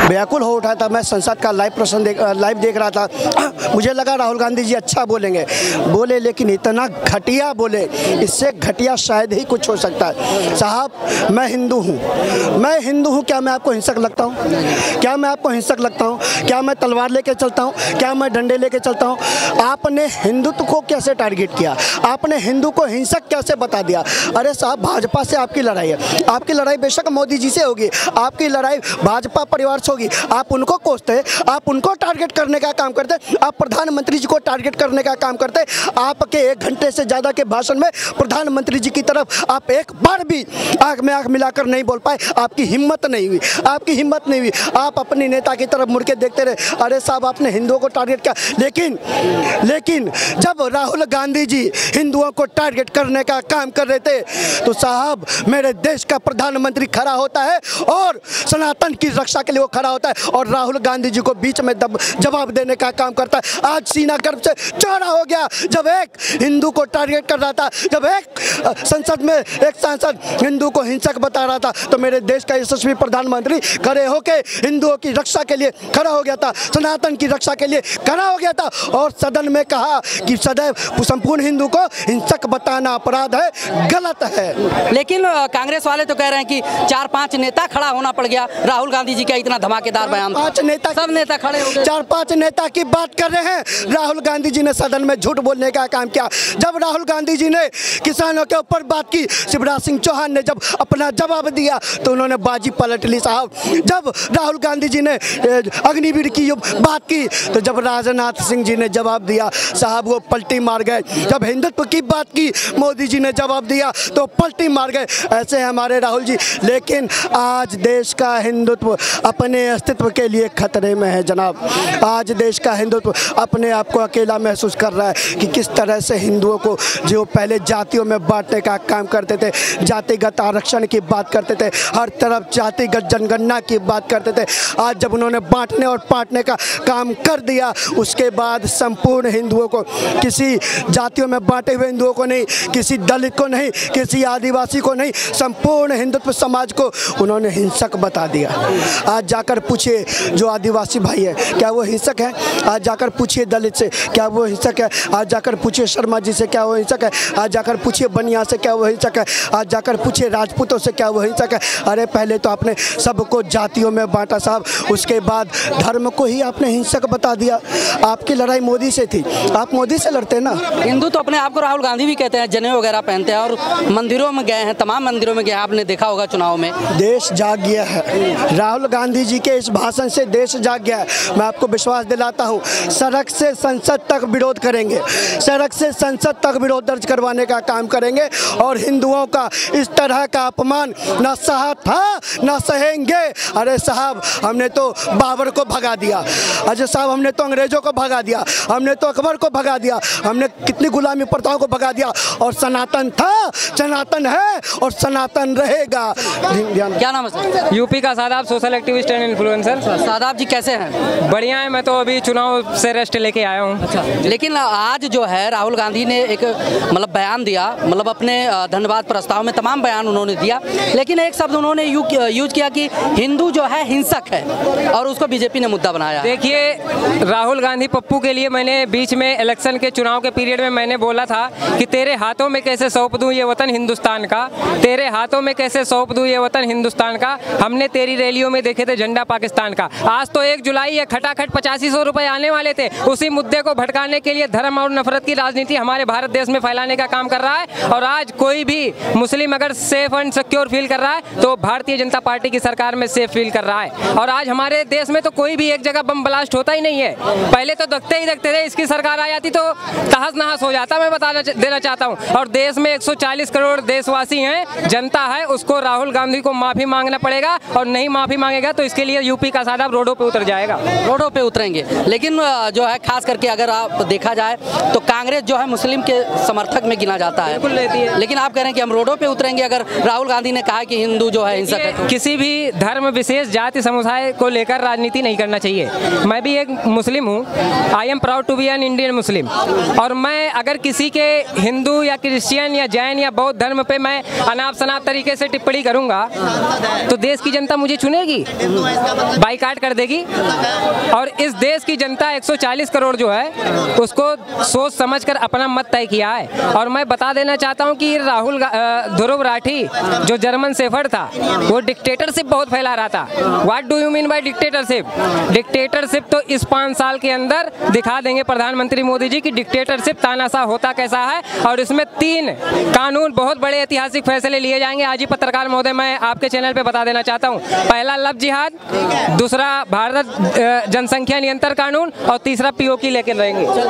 व्याकुल हो उठा था। मैं संसद का लाइव देख रहा था। मुझे लगा राहुल गांधी जी अच्छा बोलेंगे, लेकिन इतना घटिया बोले, इससे घटिया शायद ही कुछ हो सकता है। साहब, मैं हिंदू हूँ, क्या मैं आपको हिंसक लगता हूँ? क्या मैं आपको हिंसक लगता हूँ? क्या मैं तलवार लेके चलता हूँ? क्या मैं डंडे लेके चलता हूँ? आपने हिंदुत्व को कैसे टारगेट किया? आपने हिंदू को हिंसक कैसे बता दिया? अरे साहब, भाजपा से आपकी लड़ाई है। आपकी लड़ाई बेशक मोदी जी से होगी, आपकी लड़ाई भाजपा परिवार से होगी। आप उनको कोसते, आप उनको टारगेट करने का काम करते, आप प्रधानमंत्री जी को टारगेट करने का काम करते। आपके 1 घंटे से ज़्यादा के भाषण में प्रधानमंत्री जी की तरफ आप एक बार भी आँख में आँख मिलाकर नहीं बोल पाए। आपकी हिम्मत नहीं हुई, आपकी हिम्मत नहीं हुई। आप अपनी नेता की तरफ मुड़ के देखते रहे। अरे साहब, आपने हिंदुओं को टारगेट किया, लेकिन जब राहुल गांधी जी हिंदुओं को टारगेट करने का काम कर रहे थे तो साहब, मेरे देश का प्रधानमंत्री खड़ा होता है और सनातन की रक्षा के लिए वो खड़ा होता है और राहुल गांधी जी को बीच में जवाब देने का काम करता है। आज सीना गर्भ से चौड़ा हो गया जब एक हिंदू को टारगेट कर रहा था, जब एक संसद में एक सांसद हिंदू को हिंसक बता रहा था, तो मेरे देश का यशस्वी प्रधानमंत्री खड़े होकर हिंदुओं की रक्षा के लिए खड़ा हो गया था, सनातन की रक्षा के लिए खड़ा हो गया था और सदन में कहा कि सदैव संपूर्ण हिंदू को हिंसक बताना अपराध है, गलत है। लेकिन कांग्रेस वाले तो कह रहे हैं कि 4-5 नेता खड़ा होना पड़ गया। राहुल गांधी जी का इतना धमाकेदार बयान, 5 नेता, सब नेता खड़े हो गए। 4-5 नेता की बात कर रहे हैं। राहुल गांधी जी ने सदन में झूठ बोलने का काम किया। जब राहुल गांधी जी ने किसानों के ऊपर बात की, शिवराज सिंह चौहान ने जब अपना जवाब दिया तो उन्होंने बाजी पलट ली साहब। जब राहुल गांधी जी ने अग्निवीर की बात की तो जब राजनाथ सिंह जी ने जवाब दिया साहब, वो पलटी मार गए। जब हिंदुत्व की बात की मोदी जी ने जवाब दिया तो पलटी मार गए। ऐसे हमारे राहुल जी। लेकिन आज देश का हिंदुत्व अपने अस्तित्व के लिए खतरे में है जनाब। आज देश का हिंदुत्व अपने आप को अकेला महसूस कर रहा है कि किस तरह से हिंदुओं को जो पहले जातियों में बांटने का काम करते थे, जातिगत आरक्षण की बात करते थे, हर तरफ जातिगत जनगणना की बात करते थे, आज जब उन्होंने बांटने और बांटने का काम कर दिया, उसके बाद संपूर्ण हिंदुओं को, किसी जातियों में बांटे हुए हिंदुओं को नहीं, किसी दलित को नहीं, किसी आदिवासी को नहीं, संपूर्ण हिंदुत्व समाज को उन्होंने हिंसक बता दिया। आज जाकर पूछिए जो आदिवासी भाई है क्या वो हिंसक है? आज जाकर पूछिए दलित से क्या वो हिंसक है? आज जाकर पूछिए शर्मा जी से क्या वो हिंसक है? आज जाकर पूछिए बनिया से क्या वो हिंसक है? आज जाकर पूछिए राजपूतों से क्या वो हिंसक है? अरे पहले तो आपने सबको जातियों में बांटा साहब, उसके बाद धर्म को ही आपने हिंसक बता दिया। आपकी लड़ाई मोदी से थी, आप मोदी से लड़ते ना। हिंदू तो अपने आप को राहुल गांधी भी कहते हैं, जनेऊ वगैरह पहनते हैं और मंदिरों में गए हैं, तमाम मंदिरों में गए, आपने देखा होगा चुनाव में। देश जाग गया है। राहुल गांधी जी के इस भाषण से देश जाग गया है। मैं आपको विश्वास दिलाता हूँ, सड़क से संसद तक विरोध करेंगे, सड़क से संसद तक विरोध दर्ज करवाने का काम करेंगे और हिंदुओं का इस तरह का अपमान न सहा था न सहेंगे। अरे साहब, हमने तो बाबर को भगा दिया, अजय साहब हमने तो अंग्रेजों को भगा दिया, हमने तो अकबर को भगा दिया, हमने कितनी गुलामी प्रथाओं को भगा दिया और सनातन था, सनातन है और सनातन रहेगा। क्या नाम है सर? यूपी का Sadab, social activist and influencer. Sadab ji कैसे हैं? बढ़िया है, मैं तो अभी चुनाव से रेस्ट लेके आया हूँ। अच्छा, लेकिन आज जो है राहुल गांधी ने एक मतलब बयान दिया, मतलब अपने धन्यवाद प्रस्ताव में तमाम बयान उन्होंने दिया, लेकिन एक शब्द उन्होंने यूज किया कि हिंदू जो है हिंसक है और उसको बीजेपी ने मुद्दा बनाया। देखिए, राहुल गांधी पप्पू के लिए मैंने बीच में इलेक्शन के चुनाव के पीरियड में मैंने बोला था कि तेरे हाथों में कैसे सौंप दूं ये वतन हिंदुस्तान का, तेरे हाथों में कैसे सौंप दूं ये वतन हिंदुस्तान का। हमने तेरी रैलियों में देखे थे झंडा पाकिस्तान का। आज तो 1 जुलाई है, खटाखट 8500 रुपए आने वाले थे। उसी मुद्दे को भटकाने के लिए धर्म और नफरत की राजनीति हमारे भारत देश में फैलाने का काम कर रहा है। और आज कोई भी मुस्लिम अगर सेफ एंड सिक्योर फील कर रहा है तो भारतीय जनता पार्टी की सरकार में सेफ फील कर रहा है। और आज हमारे देश में तो कोई भी एक जगह बम ब्लास्ट होता ही नहीं है। पहले तो देखते ही देखते थे, इसकी सरकार आ जाती तो तहस नहस हो जाता। मैं बता देना चाहता हूँ। और देश में 140 करोड़ देशवासी हैं, जनता है, उसको राहुल गांधी को माफी मांगना पड़ेगा और नहीं माफी मांगेगा तो इसके लिए यूपी का सादाब रोडों पे उतर जाएगा। रोडों पे उतरेंगे। लेकिन जो है खास करके अगर आप देखा जाए तो कांग्रेस जो है मुस्लिम के समर्थक में गिना जाता है, बिल्कुल रहती है। लेकिन आप कह रहे हैं कि हम रोडों पे उतरेंगे अगर राहुल गांधी ने कहा कि हिंदू जो है हिंसक है तो। किसी भी धर्म विशेष जाति समुदाय को लेकर राजनीति नहीं करना चाहिए। मैं भी एक मुस्लिम हूँ, I am proud to be an Indian Muslim. और मैं अगर किसी के हिंदू या क्रिश्चियन या जैन या बौद्ध धर्म पे मैं अनाप शनाप तरीके से टिप्पणी करूंगा तो देश की जनता मुझे चुनेगी। बाइकाट कर देगी। और इस देश की जनता 140 करोड़ जो है उसको सोच समझकर अपना मत तय किया है। और मैं बता देना चाहता हूं कि ध्रुव राठी जो जर्मन शेफर्ड था वो डिक्टेटरशिप बहुत फैला रहा था। What do you mean by dictatorship? Dictatorship तो इस 5 साल के अंदर दिखा देंगे प्रधानमंत्री मोदी जी की डिक्टेटरशिप तानाशाह होता कैसा है। और इसमें 3 कानून बहुत बड़े ऐतिहासिक फैसले लिए जाएंगे। आज ही पत्रकार महोदय मैं आपके चैनल पे बता देना चाहता हूं, पहला लव जिहाद, दूसरा भारत जनसंख्या नियंत्रण कानून और तीसरा पीओके लेकर रहेंगे।